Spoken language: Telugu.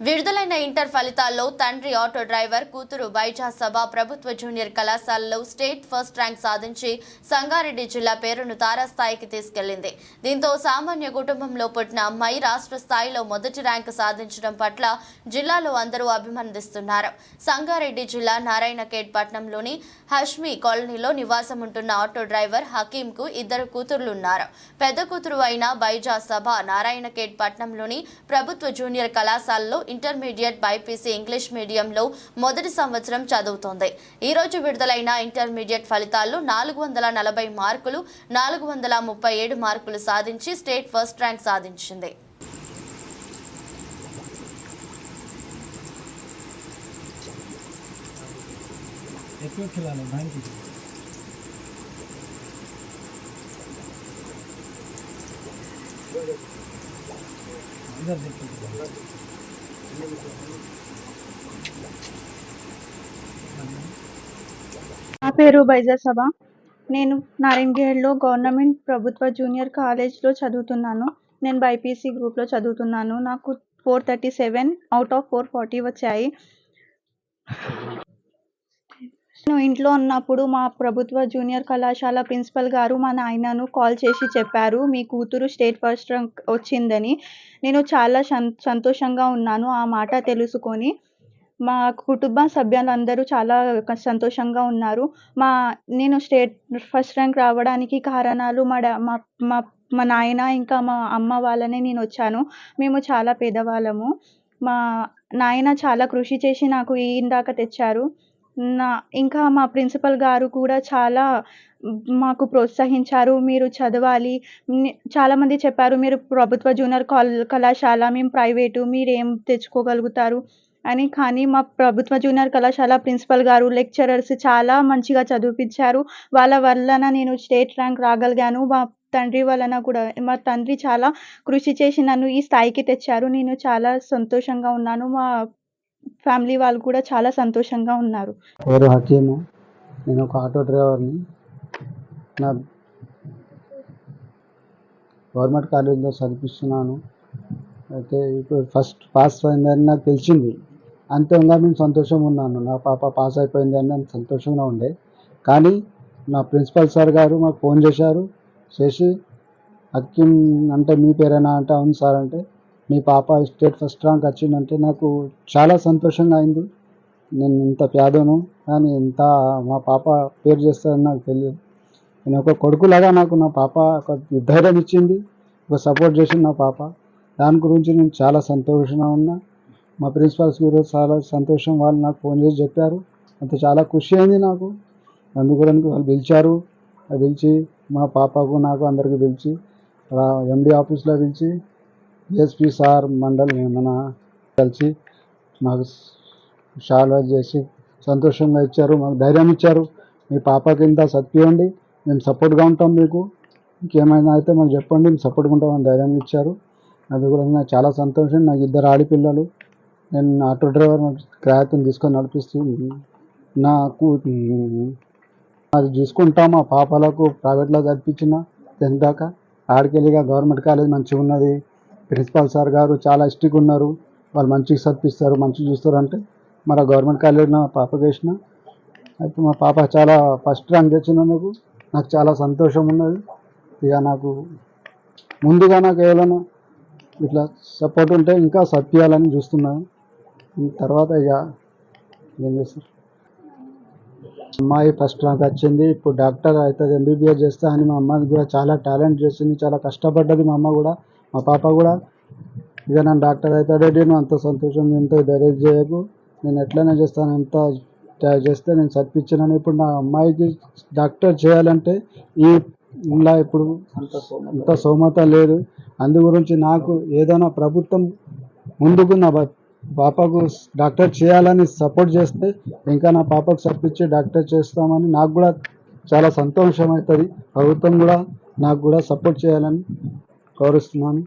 విడుదలైన ఇంటర్ ఫలితాల్లో తండ్రి ఆటో డ్రైవర్, కూతురు బైజా సభ ప్రభుత్వ జూనియర్ కళాశాలలో స్టేట్ ఫస్ట్ ర్యాంక్ సాధించి సంగారెడ్డి జిల్లా పేరును తారాస్థాయికి తీసుకెళ్లింది. దీంతో సామాన్య కుటుంబంలో పుట్టిన అమ్మాయి రాష్ట్ర స్థాయిలో మొదటి ర్యాంకు సాధించడం పట్ల జిల్లాలో అందరూ అభినందిస్తున్నారు. సంగారెడ్డి జిల్లా నారాయణఖేడ్ పట్టణంలోని హష్మి కాలనీలో నివాసం ఉంటున్న ఆటో డ్రైవర్ హకీంకు ఇద్దరు కూతురులున్నారు. పెద్ద కూతురు అయిన బైజా సభ నారాయణఖేడ్ పట్టణంలోని ప్రభుత్వ జూనియర్ కళాశాలలో ఇంటర్మీడియట్ బైపీసీ ఇంగ్లీష్ మీడియంలో మొదటి సంవత్సరం చదువుతోంది. ఈ రోజు విడుదలైన ఇంటర్మీడియట్ ఫలితాల్లో 440 మార్కులు, 437 మార్కులు సాధించి స్టేట్ ఫస్ట్ ర్యాంక్ సాధించింది. నా పేరు బైజా సభ. నేను నారాయణఖేడ్లో గవర్నమెంట్ ప్రభుత్వ జూనియర్ కాలేజ్లో చదువుతున్నాను. నేను బైపీసీ గ్రూప్లో చదువుతున్నాను. నాకు 437 అవుట్ ఆఫ్ 440 వచ్చాయి. నేను ఇంట్లో ఉన్నప్పుడు మా ప్రభుత్వ జూనియర్ కళాశాల ప్రిన్సిపల్ గారు మా నాయనను కాల్ చేసి చెప్పారు, మీ కూతురు స్టేట్ ఫస్ట్ ర్యాంక్ వచ్చిందని. నేను చాలా సంతోషంగా ఉన్నాను ఆ మాట తెలుసుకొని. మా కుటుంబ సభ్యులందరూ చాలా సంతోషంగా ఉన్నారు. నేను స్టేట్ ఫస్ట్ ర్యాంక్ రావడానికి కారణాలు మా నాయన ఇంకా మా అమ్మ వాళ్ళనే నేను వచ్చాను. మేము చాలా పేదవాళ్ళము. మా నాయన చాలా కృషి చేసి నాకు ఇందాక తెచ్చారు. ఇంకా మా ప్రిన్సిపల్ గారు కూడా చాలా మాకు ప్రోత్సహించారు. మీరు చదవాలి, చాలామంది చెప్పారు మీరు ప్రభుత్వ జూనియర్ కళాశాల, మేము ప్రైవేటు, మీరేం తెచ్చుకోగలుగుతారు అని. కానీ మా ప్రభుత్వ జూనియర్ కళాశాల ప్రిన్సిపల్ గారు, లెక్చరర్స్ చాలా మంచిగా చదివించారు. వాళ్ళ వలన నేను స్టేట్ ర్యాంక్ రాగలిగాను. మా తండ్రి వలన కూడా. మా తండ్రి చాలా కృషి చేసి నన్ను ఈ స్థాయికి తెచ్చారు. నేను చాలా సంతోషంగా ఉన్నాను. మా ఫ్యామిలీ వాళ్ళు కూడా చాలా సంతోషంగా ఉన్నారు. పేరు హకీము. నేను ఒక ఆటో డ్రైవర్ని. నా గవర్నమెంట్ కాలేజీలో చదివిస్తున్నాను. అయితే ఇప్పుడు ఫస్ట్ పాస్ అయిందని నాకు తెలిసింది. అంతేగా నేను సంతోషంగా ఉన్నాను. నా పాప పాస్ అయిపోయిందని నేను సంతోషంగా ఉండే. కానీ నా ప్రిన్సిపల్ సార్ గారు మాకు ఫోన్ చేసి హకీం అంటే మీ పేరేనా అంటే అవును సార్ అంటే మీ పాప స్టేట్ ఫస్ట్ ర్యాంక్ వచ్చిందంటే నాకు చాలా సంతోషంగా అయింది. నేను ఇంత పేదను కానీ ఇంత మా పాప పేరు చేస్తారని నాకు తెలియదు. నేను ఒక కొడుకులాగా నాకు నా పాప ఒక ధైర్యం ఇచ్చింది, ఒక సపోర్ట్ చేసింది నా పాప. దాని గురించి నేను చాలా సంతోషంగా ఉన్నా. మా ప్రిన్సిపల్స్ గురించి చాలా సంతోషం. వాళ్ళు నాకు ఫోన్ చేసి చెప్పారు. అంత చాలా ఖుషి అయింది నాకు. అందుగురించి వాళ్ళు పిలిచి మా పాపకు నాకు అందరికీ పిలిచి ఎండి ఆఫీస్లో పిలిచి ఎస్పీ సార్ మండల్ మన కలిసి మాకు షాల్వా చేసి సంతోషంగా ఇచ్చారు, మాకు ధైర్యం ఇచ్చారు. మీ పాపకి ఇంత చదివించండి, మేము సపోర్ట్గా ఉంటాం, మీకు ఇంకేమైనా అయితే మాకు చెప్పండి, మేము సపోర్ట్గా ఉంటామని ధైర్యం ఇచ్చారు. అది కూడా నాకు చాలా సంతోషం. నాకు ఇద్దరు ఆడపిల్లలు. నేను ఆటో డ్రైవర్ క్రాయతను తీసుకొని నడిపిస్తుంది. నాకు అది చూసుకుంటా. మా పాపలకు ప్రైవేట్లో చదివించిన 10th దాకా. ఆడికెళ్ళిగా గవర్నమెంట్ కాలేజ్ మంచిగా ఉన్నది. ప్రిన్సిపాల్ సార్ గారు చాలా స్ట్రిక్ట్ ఉన్నారు. వాళ్ళు మంచిగా చదివిస్తారు, మంచిగా చూస్తారు అంటే మన గవర్నమెంట్ కాలేజ్ నా పాపకి వేసిన. అయితే మా పాప చాలా ఫస్ట్ ర్యాంక్ తెచ్చినందుకు నాకు చాలా సంతోషం ఉన్నది. ఇక నాకు ముందుగా నాకు ఏమైనా ఇట్లా సపోర్ట్ ఉంటే ఇంకా చదివించాలని చూస్తున్నాను. తర్వాత ఇక ఏం చేస్తారు. అమ్మాయి ఫస్ట్ ర్యాంక్ వచ్చింది. ఇప్పుడు డాక్టర్ అవుతుంది, ఎంబీబీఎస్ చేస్తా అని మా అమ్మాయి కూడా చాలా టాలెంట్ చేసింది, చాలా కష్టపడ్డది మా అమ్మ కూడా, మా పాప కూడా. ఇక నన్ను డాక్టర్ అవుతాడేంటి, నువ్వు అంత సంతోషం ఎంతో ధైర్యం చేయకు, నేను ఎట్లయినా చేస్తాను, ఎంత చేస్తే నేను చదివించినాను. ఇప్పుడు నా అమ్మాయికి డాక్టర్ చేయాలంటే ఈ ఇలా ఇప్పుడు అంత స్తోమత లేదు. అందు గురించి నాకు ఏదైనా ప్రభుత్వం ముందుకు నా పాపకు డాక్టర్ చేయాలని సపోర్ట్ చేస్తే ఇంకా నా పాపకు చదివించి డాక్టర్ చేస్తామని నాకు కూడా చాలా సంతోషం అవుతుంది. ప్రభుత్వం కూడా నాకు కూడా సపోర్ట్ చేయాలని కోరుస్తున్నాను.